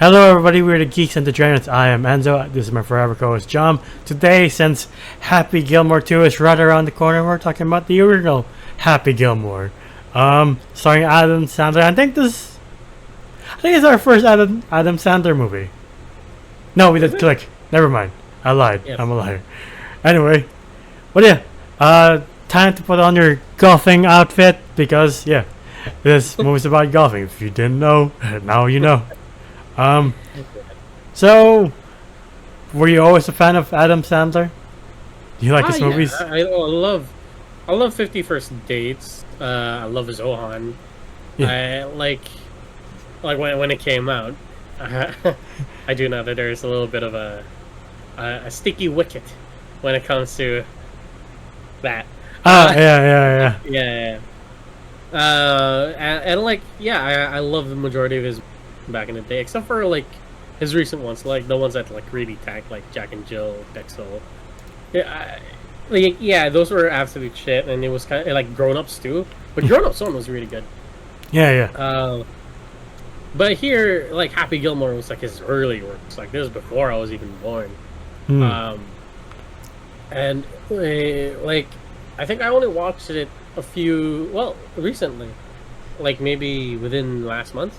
Hello everybody, we're the Geeks and the Giants. I am Enzo, this is my forever co-host John. Today, since Happy Gilmore 2 is right around the corner, we're talking about the original Happy Gilmore. Starring Adam Sandler. I think it's our first Adam Sandler movie. No, we did Click. Never mind. I lied. Yes. I'm a liar. Anyway, but yeah, time to put on your golfing outfit because this movie's about golfing. If you didn't know, now you know. So, were you always a fan of Adam Sandler? Do you like his movies? I love 50 First Dates. I love his Zohan. Yeah. I like when it came out. I do know that there's a little bit of a sticky wicket when it comes to that. Yeah. I love the majority of his back in the day, except for like his recent ones, like the ones that like really tanked, like Jack and Jill, Dexel. Those were absolute shit, and it was kind of like Grown Ups too. But Grown Ups one was really good. But here, like Happy Gilmore was like his early works. Like this was before I was even born. And like I think I only watched it recently, like maybe within last month.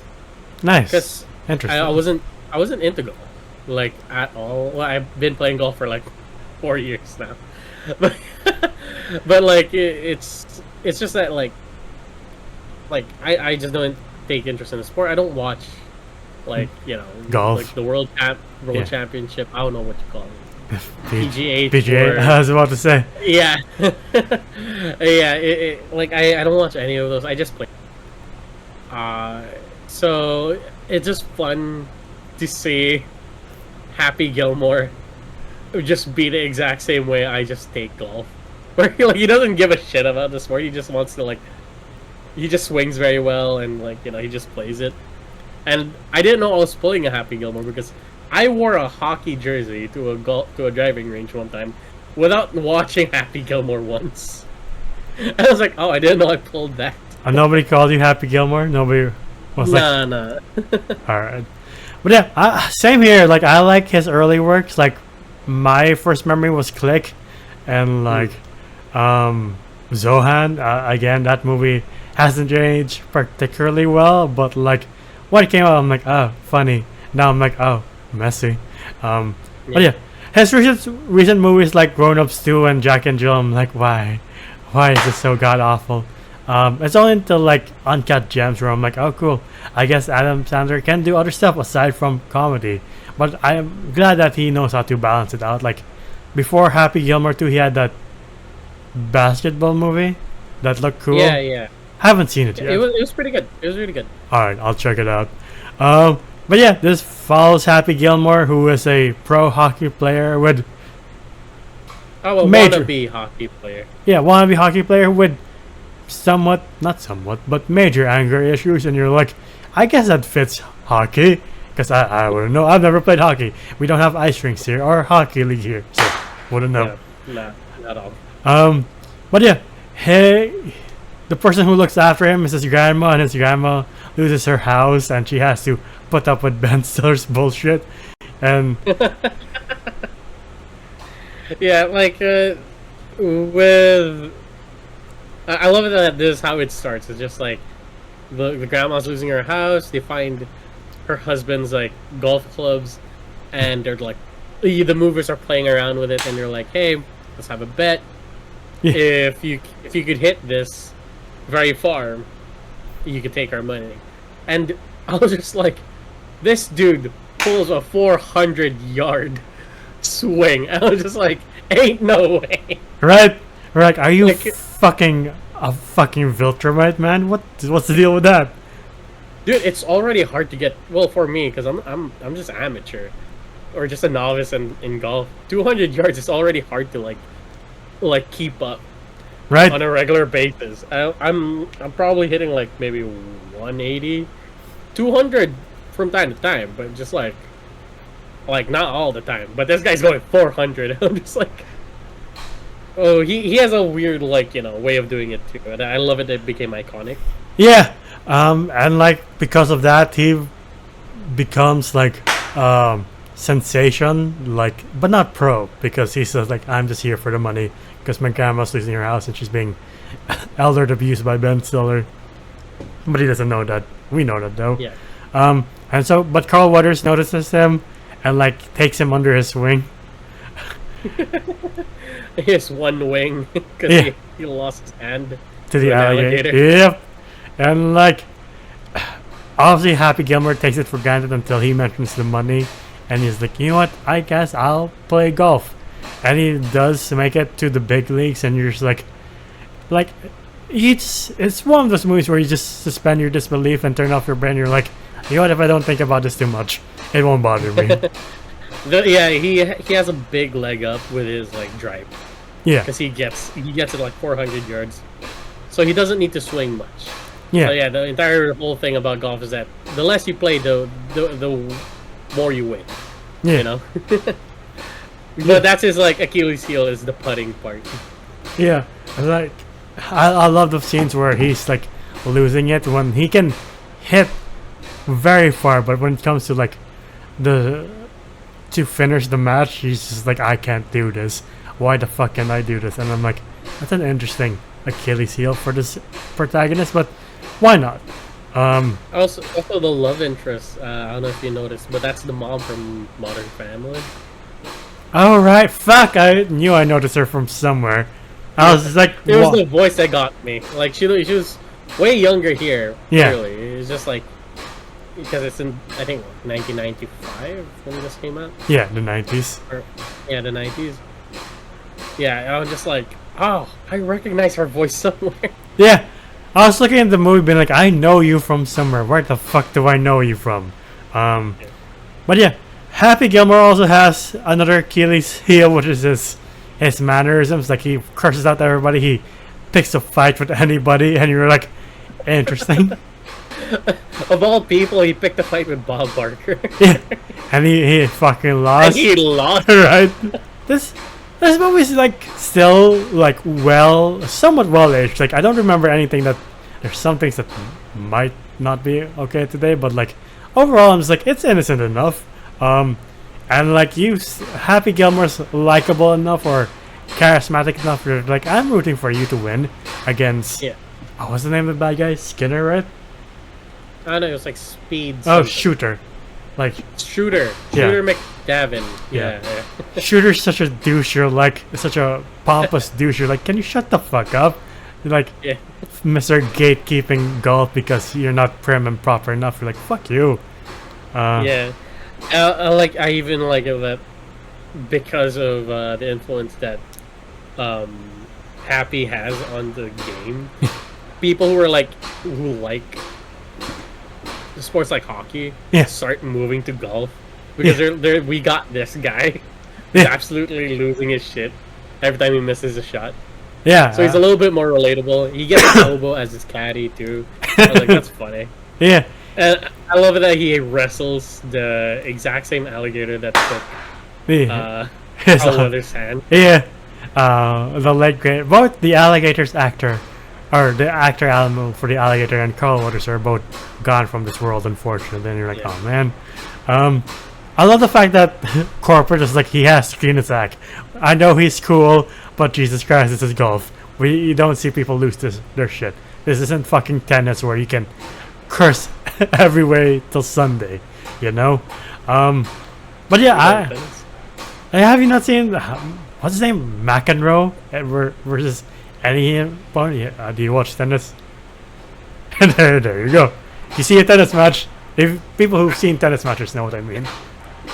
Nice. Because interesting. I wasn't into golf, like at all. Well, I've been playing golf for like 4 years now, but like it's just that like I just don't take interest in the sport. I don't watch golf, like the world championship. I don't know what you call it. PGA. I was about to say. Yeah, like I don't watch any of those. I just play. So it's just fun to see Happy Gilmore just be the exact same way I just take golf. Where he doesn't give a shit about the sport. He just wants to he just swings very well and he just plays it. And I didn't know I was pulling a Happy Gilmore because I wore a hockey jersey to a driving range one time without watching Happy Gilmore once. And I was like, oh, I didn't know I pulled that. Nobody called you Happy Gilmore? Nobody was nah. Alright. But yeah, same here. Like, I like his early works. Like, my first memory was Click. And, Zohan. Again, that movie hasn't aged particularly well. But, when it came out, I'm like, oh, funny. Now I'm like, oh, messy. But yeah, his recent movies like Grown Ups 2 and Jack and Jill, I'm like, why? Why is this so god-awful? It's only until Uncut Gems where I'm like, oh cool, I guess Adam Sandler can do other stuff aside from comedy. But I'm glad that he knows how to balance it out. Like before Happy Gilmore 2, he had that basketball movie that looked cool. Yeah. Haven't seen it yet. It was pretty good. It was really good. Alright, I'll check it out. But yeah, this follows Happy Gilmore, who is a pro hockey player with wannabe hockey player. Yeah, wannabe hockey player with but major anger issues, and you're like, I guess that fits hockey, because I wouldn't know. I've never played hockey. We don't have ice rinks here or hockey league here, so wouldn't know. No, not all. But yeah, the person who looks after him is his grandma, and his grandma loses her house, and she has to put up with Ben Stiller's bullshit, and yeah, with. I love it that this is how it starts. It's just like the grandma's losing her house. They find her husband's golf clubs, and they're the movers are playing around with it, and they're like, "Hey, let's have a bet. Yeah. If you could hit this very far, you could take our money." And I was just like, this dude pulls a 400-yard swing. I was just like, ain't no way. Right? We're like, are you a fucking Viltrumite, man? What's the deal with that? Dude, it's already hard to get. Well, for me, because I'm just amateur, or just a novice in golf. 200 yards is already hard to keep up, right? On a regular basis. I'm probably hitting maybe 180, 200 from time to time, but just like not all the time. But this guy's going 400. I'm just like. Oh, he has a weird way of doing it too, and I love it. It became iconic. Yeah, and because of that, he becomes like sensation, like, but not pro, because he says like, I'm just here for the money because my grandma's losing her house and she's being elder abused by Ben Stiller. But he doesn't know that. We know that though. Yeah. And so, but Carl Weathers notices him and like takes him under his wing. He has one wing because Yeah. he lost his hand To the an alligator. Yep. And like, obviously Happy Gilmore takes it for granted until he mentions the money, and he's like, you know what? I guess I'll play golf. And he does make it to the big leagues, and you're just like, it's one of those movies where you just suspend your disbelief and turn off your brain. You're like, you know what? If I don't think about this too much, it won't bother me. Yeah, he has a big leg up with his like drive Yeah. because he gets it like 400 yards, so he doesn't need to swing much. Yeah. So yeah, the entire whole thing about golf is that the less you play, the more you win. Yeah. You know. But that's his like Achilles heel is the putting part. Yeah, like I love the scenes where he's like losing it when he can hit very far, but when it comes to like to finish the match, he's just like, I can't do this. Why the fuck can I do this? And I'm like, that's an interesting Achilles heel for this protagonist, but why not? Also the love interest. I don't know if you noticed, but that's the mom from Modern Family. All right, fuck! I knew I noticed her from somewhere. I was just like, It was the voice that got me. Like she was way younger here. Yeah. Really, it's just like because it's in I think 1995 when this came out. yeah, the 90s. Or, yeah, the 90s. Yeah, I was just like, oh, I recognize her voice somewhere. Yeah, I was looking at the movie, being like, I know you from somewhere. Where the fuck do I know you from? But yeah, Happy Gilmore also has another Achilles heel, which is his mannerisms. Like, he curses out everybody. He picks a fight with anybody, and you're like, interesting. Of all people, he picked a fight with Bob Barker. Yeah, and he fucking lost. And he lost. Right? This movie's like still like somewhat well aged. Like, I don't remember anything that. There's some things that might not be okay today, but like overall, I'm just like, it's innocent enough. And like Happy Gilmore's likable enough or charismatic enough. You're like, I'm rooting for you to win against. Yeah. Oh, what's the name of the bad guy? Skinner, right? I don't know, it was like Speed. Oh, something. Shooter. Like Shooter McDavin. Yeah. Shooter's such a douche. You're like such a pompous douche. You're like, can you shut the fuck up? You're like, Yeah. Mr. Gatekeeping golf because you're not prim and proper enough. You're like, fuck you. Yeah. I even like it that because of the influence that Happy has on the game. People who like sports like hockey start moving to golf because we got this guy who's absolutely losing his shit every time he misses a shot. Yeah. So he's a little bit more relatable. He gets Bobo as his caddy too. I was like, that's funny. Yeah. And I love it that he wrestles the exact same alligator that took Carl Weathers' hand. Yeah. The late great. Both the alligator's actor, or the actor animal for the alligator and Carl Weathers are both gone from this world, unfortunately. And you're like, oh man. I love the fact that Corporate is like, he has to clean his act. I know he's cool, but Jesus Christ, this is golf. You don't see people lose their shit. This isn't fucking tennis where you can curse every way till Sunday, you know? But yeah, have you not seen, what's his name? McEnroe versus anybody? Do you watch tennis? there you go. You see a tennis match. If people who've seen tennis matches know what I mean.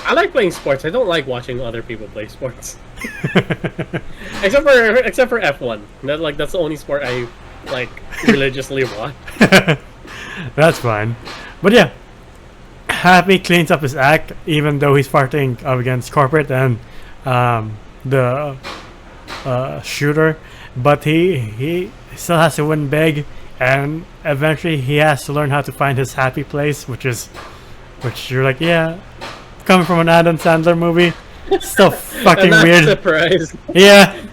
I like playing sports. I don't like watching other people play sports. except for F1. That's the only sport I like religiously watch. That's fine. But yeah, Happy cleans up his act, even though he's fighting up against Corporate and the Shooter. But he still has to win big, and eventually he has to learn how to find his happy place, which you're like, yeah, coming from an Adam Sandler movie, still fucking weird. Surprised. Yeah.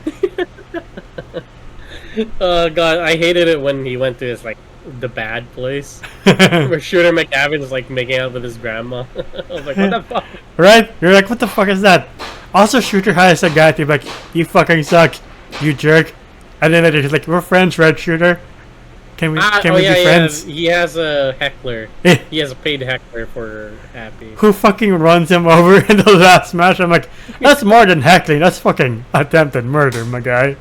Oh god, I hated it when he went to his like the bad place where Shooter McGavin is like making out with his grandma. I was like, what the fuck? Right? You're like, what the fuck is that? Also, Shooter has a guy to be like, you fucking suck, you jerk. And then he's like, we're friends, right, Shooter? Can we be friends? He has a heckler. Eh. He has a paid heckler for Happy. Who fucking runs him over in the last match? I'm like, that's more than heckling. That's fucking attempted murder, my guy.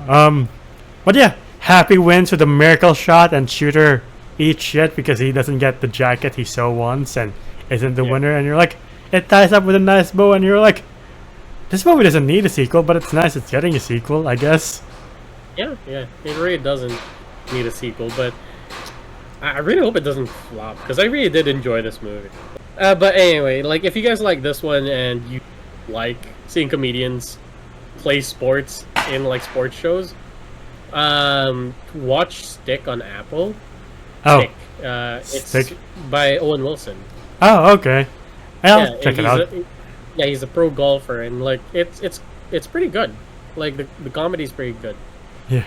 But yeah, Happy wins with a miracle shot, and Shooter eats shit because he doesn't get the jacket he so wants and isn't the winner. And you're like, it ties up with a nice bow, and you're like, this movie doesn't need a sequel, but it's nice it's getting a sequel, I guess. Yeah, it really doesn't need a sequel, but I really hope it doesn't flop because I really did enjoy this movie. But anyway, like if you guys like this one and you like seeing comedians play sports in like sports shows, watch Stick on Apple. Oh, Stick. It's Stick. by Owen Wilson. Oh, okay. I'll check it out. He's a pro golfer, and like it's pretty good. Like the comedy's pretty good. Yeah.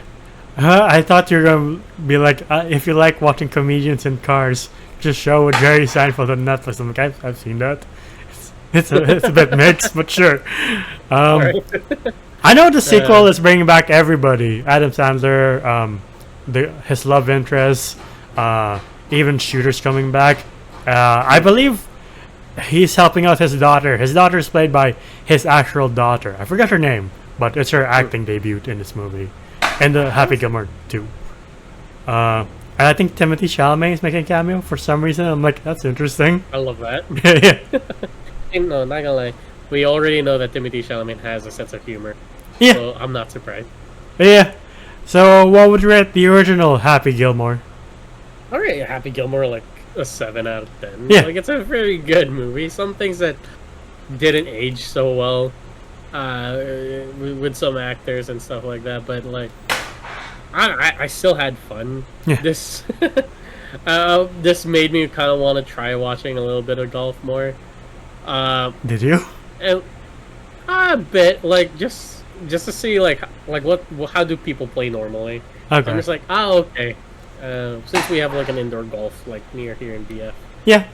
I thought you were gonna be like, if you like watching comedians in cars, just show with Jerry Seinfeld on Netflix. I'm like, I've seen that. It's a bit mixed, but sure. Right. I know the sequel is bringing back everybody. Adam Sandler, his love interest, even Shooter's coming back. I believe he's helping out his daughter. His daughter is played by his actual daughter. I forgot her name, but it's her acting debut in this movie. And the Happy Gilmore too. And I think Timothée Chalamet is making a cameo for some reason. I'm like, that's interesting. I love that. Yeah. No, not gonna lie. We already know that Timothée Chalamet has a sense of humor. Yeah. So I'm not surprised. Yeah. So what would you rate the original Happy Gilmore? Alright, Happy Gilmore like a 7 out of 10. Yeah. Like it's a very good movie. Some things that didn't age so well with some actors and stuff like that, but like I still had fun. Yeah. This this made me kind of want to try watching a little bit of golf more. Did you? And a bit, like just to see like what how do people play normally. Okay. I'm just like, okay. Since we have like an indoor golf like near here in BF. Yeah.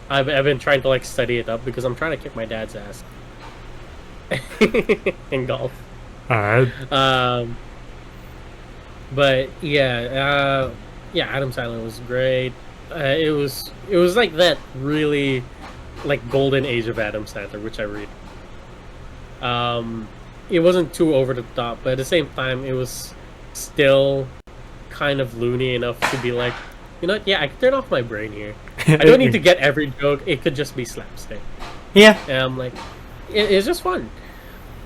I've been trying to like study it up because I'm trying to kick my dad's ass in golf. Alright. But yeah, Adam Sandler was great. It was like that really like golden age of Adam Sandler, which I read. It wasn't too over the top, but at the same time, it was still kind of loony enough to be like, you know what? Yeah, I can turn off my brain here. I don't need to get every joke. It could just be slapstick. Yeah. And I'm like, it's just fun.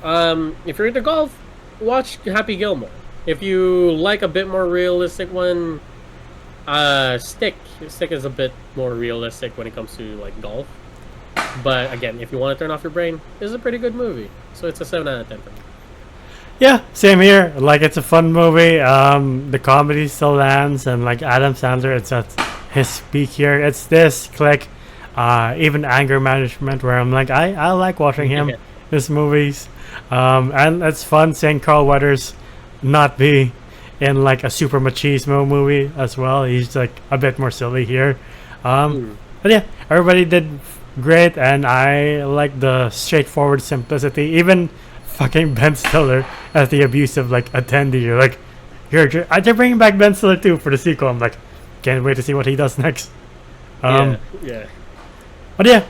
If you're into golf, watch Happy Gilmore. If you like a bit more realistic one, Stick is a bit more realistic when it comes to like golf. But again, if you want to turn off your brain, this is a pretty good movie. So it's a 7 out of 10 for me. Yeah, same here. Like, it's a fun movie. The comedy still lands, and like Adam Sandler, it's at his peak here. It's this Click, even Anger Management, where I'm like, I like watching him. His movies, and it's fun seeing Carl Weathers not be in like a super machismo movie as well. He's like a bit more silly here. But yeah, everybody did great, and I like the straightforward simplicity. Even fucking Ben Stiller as the abusive like attendee. You're like, they're bringing back Ben Stiller too for the sequel. I'm like, can't wait to see what he does next. Yeah. But yeah,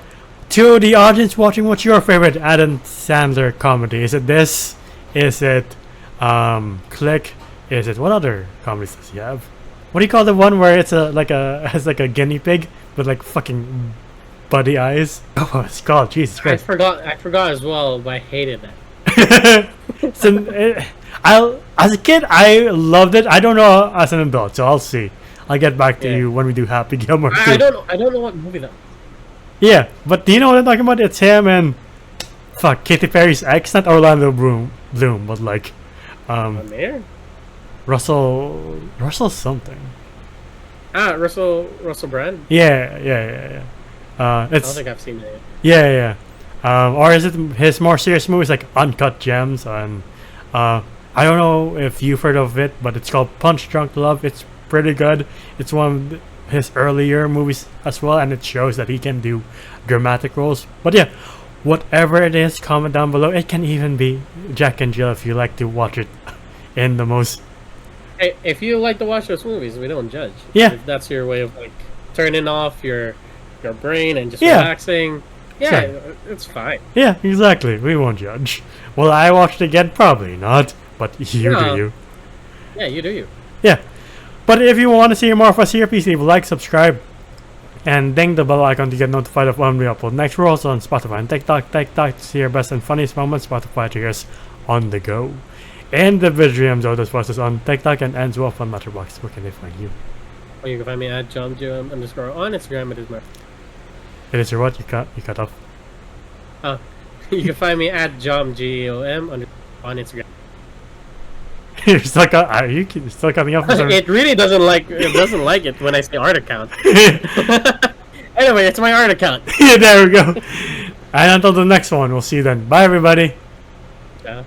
to the audience watching, what's your favorite Adam Sandler comedy? Is it this? Is it Click? Is it what other comedies does he have? What do you call the one where it's has like a guinea pig with like fucking buddy eyes? Oh, it's called Jesus Christ. I forgot as well, but I hated that. So, as a kid, I loved it. I don't know as an adult, so I'll see. I'll get back to you when we do Happy Gilmore. I don't know what movie that. Yeah, but do you know what I'm talking about? It's him and Katy Perry's ex, not Orlando Bloom, but like Mayor? Russell something. Russell Brand. Yeah. I don't think I've seen it. Yeah. Or is it his more serious movies like Uncut Gems? And I I don't know if you've heard of it, but it's called Punch Drunk Love. It's pretty good. It's one of his earlier movies as well, and it shows that he can do dramatic roles. But yeah, whatever it is, comment down below. It can even be Jack and Jill if you like to watch it in the most. Hey, if you like to watch those movies, we don't judge. Yeah. If that's your way of like turning off your brain and just Yeah. relaxing, yeah, Sure. it's fine. Yeah, exactly. We won't judge. Will I watch it again? Probably not. But you No. do you. Yeah, you do you. Yeah. But if you want to see more of us here, please leave a like, subscribe, and ding the bell icon to get notified of when we upload next. We're also on Spotify and TikTok. TikTok to see your best and funniest moments. Spotify to hear us on the go. And the video Zodas post is on TikTok and ends well on Letterboxd. Where can they find you? Or you can find me at JomJom_ on Instagram. It is my. It is your what? You cut off. You can find me at JomGOM on Instagram. You're still are you still cutting off? It really doesn't like it when I say art account. Anyway, it's my art account. Yeah, there we go. And until the next one, we'll see you then. Bye, everybody. Yeah.